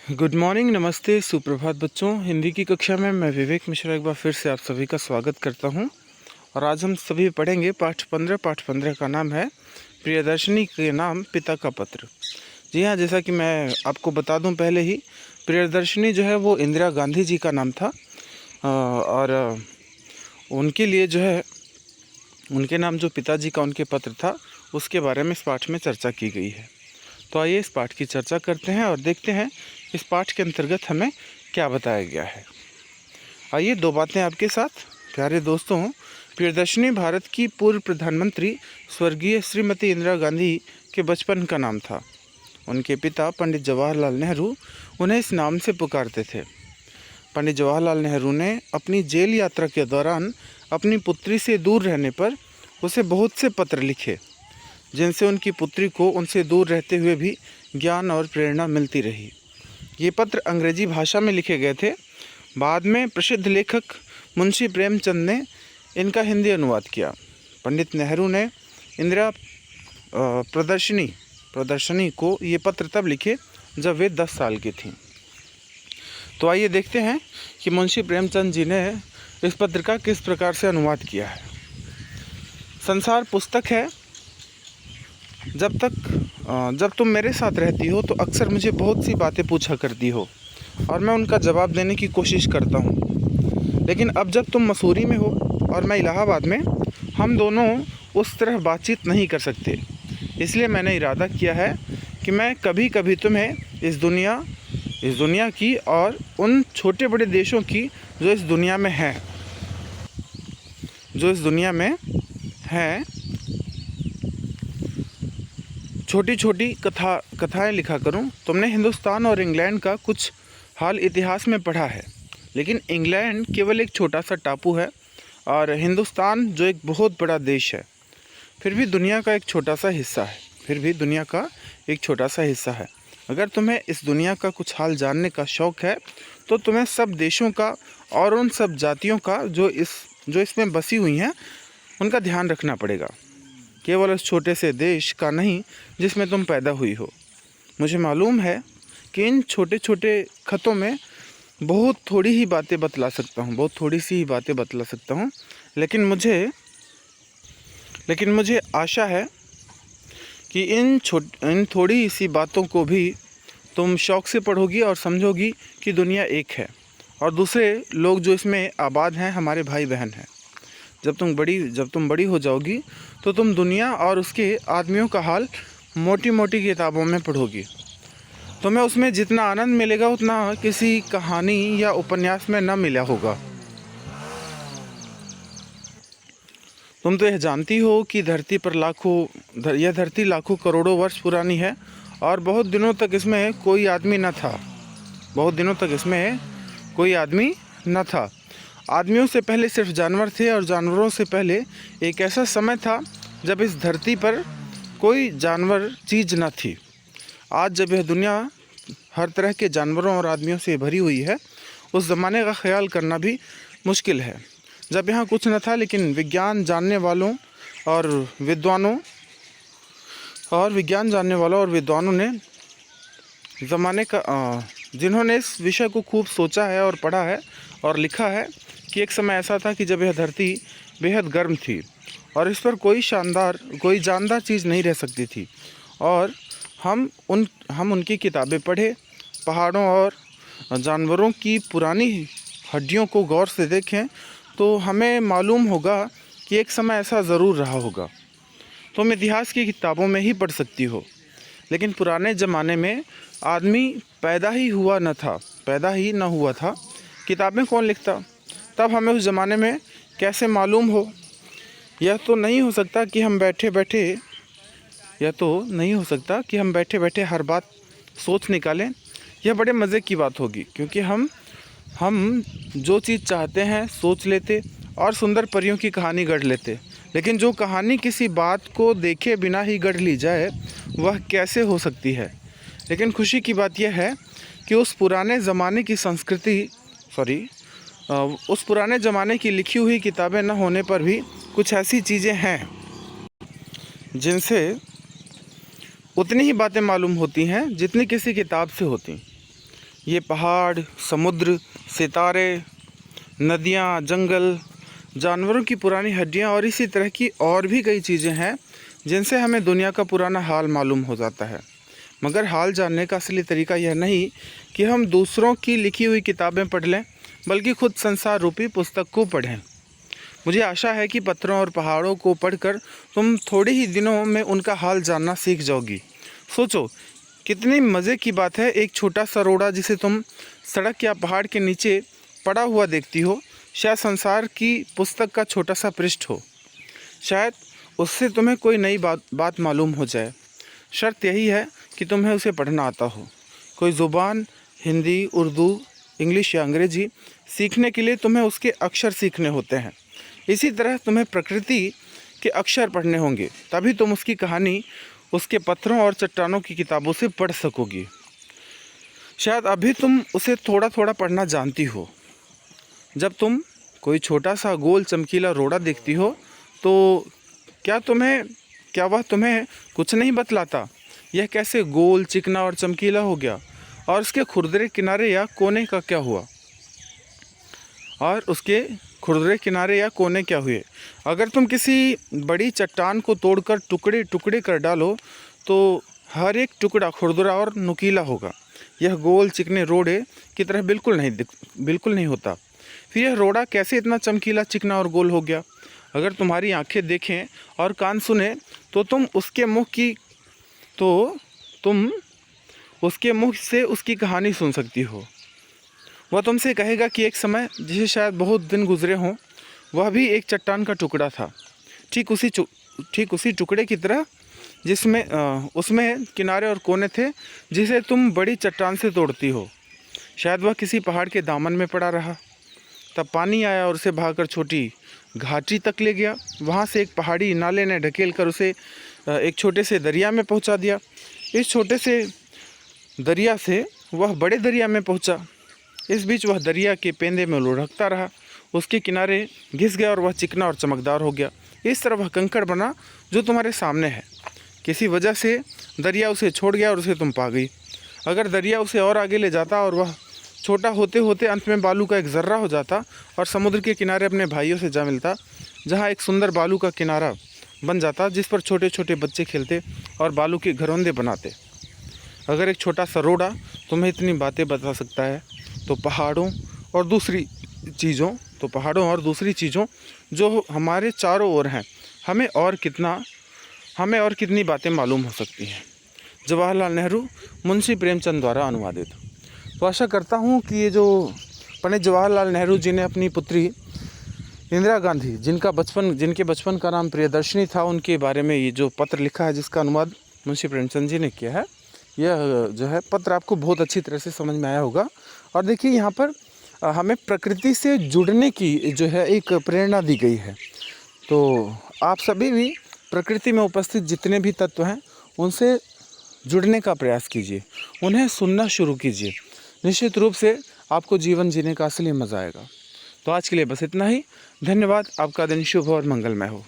Good morning, नमस्ते, सुप्रभात बच्चों। हिंदी की कक्षा में मैं विवेक मिश्रा एक बार फिर से आप सभी का स्वागत करता हूं। और आज हम सभी पढ़ेंगे पाठ 15 का नाम है प्रियदर्शनी के नाम पिता का पत्र। जी हाँ, जैसा कि मैं आपको बता दूं पहले ही, प्रियदर्शनी जो है वो इंदिरा गांधी जी का नाम था। और उनके लिए जो है, उनके नाम जो पिताजी का उनके पत्र था, उसके बारे में इस पाठ में चर्चा की गई है। तो आइए इस पाठ की चर्चा करते हैं और देखते हैं इस पाठ के अंतर्गत हमें क्या बताया गया है। आइए दो बातें आपके साथ। प्यारे दोस्तों, प्रियदर्शनी भारत की पूर्व प्रधानमंत्री स्वर्गीय श्रीमती इंदिरा गांधी के बचपन का नाम था। उनके पिता पंडित जवाहरलाल नेहरू उन्हें इस नाम से पुकारते थे। पंडित जवाहरलाल नेहरू ने अपनी जेल यात्रा के दौरान अपनी पुत्री से दूर रहने पर उसे बहुत से पत्र लिखे, जिनसे उनकी पुत्री को उनसे दूर रहते हुए भी ज्ञान और प्रेरणा मिलती रही। ये पत्र अंग्रेजी भाषा में लिखे गए थे। बाद में प्रसिद्ध लेखक मुंशी प्रेमचंद ने इनका हिंदी अनुवाद किया। पंडित नेहरू ने इंदिरा प्रदर्शनी को ये पत्र तब लिखे जब वे 10 साल की थीं। तो आइए देखते हैं कि मुंशी प्रेमचंद जी ने इस पत्र का किस प्रकार से अनुवाद किया है। संसार पुस्तक है। जब तुम मेरे साथ रहती हो तो अक्सर मुझे बहुत सी बातें पूछा करती हो और मैं उनका जवाब देने की कोशिश करता हूँ। लेकिन अब जब तुम मसूरी में हो और मैं इलाहाबाद में, हम दोनों उस तरह बातचीत नहीं कर सकते। इसलिए मैंने इरादा किया है कि मैं कभी कभी तुम्हें इस दुनिया की और उन छोटे बड़े देशों की जो इस दुनिया में छोटी छोटी कथाएं लिखा करूं। तुमने हिंदुस्तान और इंग्लैंड का कुछ हाल इतिहास में पढ़ा है, लेकिन इंग्लैंड केवल एक छोटा सा टापू है और हिंदुस्तान जो एक बहुत बड़ा देश है, फिर भी दुनिया का एक छोटा सा हिस्सा है। अगर तुम्हें इस दुनिया का कुछ हाल जानने का शौक़ है तो तुम्हें सब देशों का और उन सब जातियों का जो इसमें बसी हुई हैं, उनका ध्यान रखना पड़ेगा। केवल उस छोटे से देश का नहीं जिसमें तुम पैदा हुई हो। मुझे मालूम है कि इन छोटे छोटे खतों में बहुत थोड़ी सी ही बातें बतला सकता हूँ, लेकिन मुझे आशा है कि इन थोड़ी सी बातों को भी तुम शौक़ से पढ़ोगी और समझोगी कि दुनिया एक है और दूसरे लोग जो इसमें आबाद हैं हमारे भाई बहन हैं। जब तुम बड़ी हो जाओगी तो तुम दुनिया और उसके आदमियों का हाल मोटी मोटी किताबों में पढ़ोगी। तुम्हें उसमें जितना आनंद मिलेगा उतना किसी कहानी या उपन्यास में न मिला होगा। तुम तो यह जानती हो कि यह धरती लाखों करोड़ों वर्ष पुरानी है और बहुत दिनों तक इसमें कोई आदमी न था। आदमियों से पहले सिर्फ जानवर थे और जानवरों से पहले एक ऐसा समय था जब इस धरती पर कोई जानवर चीज़ न थी। आज जब यह दुनिया हर तरह के जानवरों और आदमियों से भरी हुई है, उस ज़माने का ख्याल करना भी मुश्किल है जब यहाँ कुछ न था, लेकिन विज्ञान जानने वालों और विद्वानों ने जिन्होंने इस विषय को खूब सोचा है और पढ़ा है और लिखा है कि एक समय ऐसा था कि जब यह धरती बेहद गर्म थी और इस पर कोई जानदार चीज़ नहीं रह सकती थी। और हम उनकी किताबें पढ़े, पहाड़ों और जानवरों की पुरानी हड्डियों को गौर से देखें तो हमें मालूम होगा कि एक समय ऐसा ज़रूर रहा होगा। तुम इतिहास की किताबों में ही पढ़ सकती हो, लेकिन पुराने ज़माने में आदमी पैदा ही न हुआ था। किताबें कौन लिखता? तब हमें उस ज़माने में कैसे मालूम हो? यह तो नहीं हो सकता कि हम बैठे बैठे हर बात सोच निकालें। यह बड़े मज़े की बात होगी, क्योंकि हम जो चीज़ चाहते हैं सोच लेते और सुंदर परियों की कहानी गढ़ लेते, लेकिन जो कहानी किसी बात को देखे बिना ही गढ़ ली जाए वह कैसे हो सकती है। लेकिन खुशी की बात यह है कि उस पुराने ज़माने की लिखी हुई किताबें न होने पर भी कुछ ऐसी चीज़ें हैं जिनसे उतनी ही बातें मालूम होती हैं जितनी किसी किताब से होती। ये पहाड़, समुद्र, सितारे, नदियाँ, जंगल, जानवरों की पुरानी हड्डियाँ और इसी तरह की और भी कई चीज़ें हैं जिनसे हमें दुनिया का पुराना हाल मालूम हो जाता है। मगर हाल जानने का असली तरीका यह नहीं कि हम दूसरों की लिखी हुई किताबें पढ़ लें, बल्कि खुद संसार रूपी पुस्तक को पढ़ें। मुझे आशा है कि पत्थरों और पहाड़ों को पढ़कर तुम थोड़े ही दिनों में उनका हाल जानना सीख जाओगी। सोचो, कितनी मज़े की बात है, एक छोटा सा रोड़ा जिसे तुम सड़क या पहाड़ के नीचे पड़ा हुआ देखती हो, शायद संसार की पुस्तक का छोटा सा पृष्ठ हो। शायद उससे तुम्हें कोई नई बात मालूम हो जाए। शर्त यही है कि तुम्हें उसे पढ़ना आता हो। कोई ज़ुबान, हिंदी, उर्दू, इंग्लिश या अंग्रेज़ी सीखने के लिए तुम्हें उसके अक्षर सीखने होते हैं। इसी तरह तुम्हें प्रकृति के अक्षर पढ़ने होंगे, तभी तुम उसकी कहानी उसके पत्थरों और चट्टानों की किताबों से पढ़ सकोगी। शायद अभी तुम उसे थोड़ा थोड़ा पढ़ना जानती हो। जब तुम कोई छोटा सा गोल चमकीला रोड़ा देखती हो तो क्या वह तुम्हें कुछ नहीं बतलाता? यह कैसे गोल, चिकना और चमकीला हो गया, और उसके खुरदरे किनारे या कोने का क्या हुआ? क्या हुए? अगर तुम किसी बड़ी चट्टान को तोड़कर टुकड़े टुकड़े कर डालो तो हर एक टुकड़ा खुरदरा और नुकीला होगा। यह गोल चिकने रोड़े की तरह बिल्कुल नहीं होता। फिर यह रोड़ा कैसे इतना चमकीला, चिकना और गोल हो गया? अगर तुम्हारी आंखें देखें और कान सुने तो तुम उसके मुख से उसकी कहानी सुन सकती हो। वह तुमसे कहेगा कि एक समय, जिसे शायद बहुत दिन गुजरे हों, वह भी एक चट्टान का टुकड़ा था, ठीक उसी टुकड़े की तरह जिसमें उसमें किनारे और कोने थे जिसे तुम बड़ी चट्टान से तोड़ती हो। शायद वह किसी पहाड़ के दामन में पड़ा रहा, तब पानी आया और उसे भागकर छोटी घाटी तक ले गया। वहाँ से एक पहाड़ी नाले ने ढकेल कर उसे एक छोटे से दरिया में पहुँचा दिया। इस छोटे से दरिया से वह बड़े दरिया में पहुँचा। इस बीच वह दरिया के पेंदे में लुढ़कता रहा, उसके किनारे घिस गया और वह चिकना और चमकदार हो गया। इस तरह वह कंकड़ बना जो तुम्हारे सामने है। किसी वजह से दरिया उसे छोड़ गया और उसे तुम पा गई। अगर दरिया उसे और आगे ले जाता और वह छोटा होते होते अंत में बालू का एक ज़र्रा हो जाता और समुद्र के किनारे अपने भाइयों से जा मिलता, जहाँ एक सुंदर बालू का किनारा बन जाता जिस पर छोटे छोटे बच्चे खेलते और बालू के घरौंदे बनाते। अगर एक छोटा सा रोड़ा तुम्हें इतनी बातें बता सकता है तो पहाड़ों और दूसरी चीज़ों जो हमारे चारों ओर हैं, हमें और कितनी बातें मालूम हो सकती हैं। जवाहरलाल नेहरू, मुंशी प्रेमचंद द्वारा अनुवादित। तो आशा करता हूँ कि ये जो पंडित जवाहरलाल नेहरू जी ने अपनी पुत्री इंदिरा गांधी, जिनके बचपन का नाम प्रियदर्शनी था, उनके बारे में ये जो पत्र लिखा है, जिसका अनुवाद मुंशी प्रेमचंद जी ने किया है, यह जो है पत्र आपको बहुत अच्छी तरह से समझ में आया होगा। और देखिए, यहाँ पर हमें प्रकृति से जुड़ने की जो है एक प्रेरणा दी गई है। तो आप सभी भी प्रकृति में उपस्थित जितने भी तत्व हैं उनसे जुड़ने का प्रयास कीजिए, उन्हें सुनना शुरू कीजिए। निश्चित रूप से आपको जीवन जीने का असली मज़ा आएगा। तो आज के लिए बस इतना ही। धन्यवाद। आपका दिन शुभ और मंगलमय हो।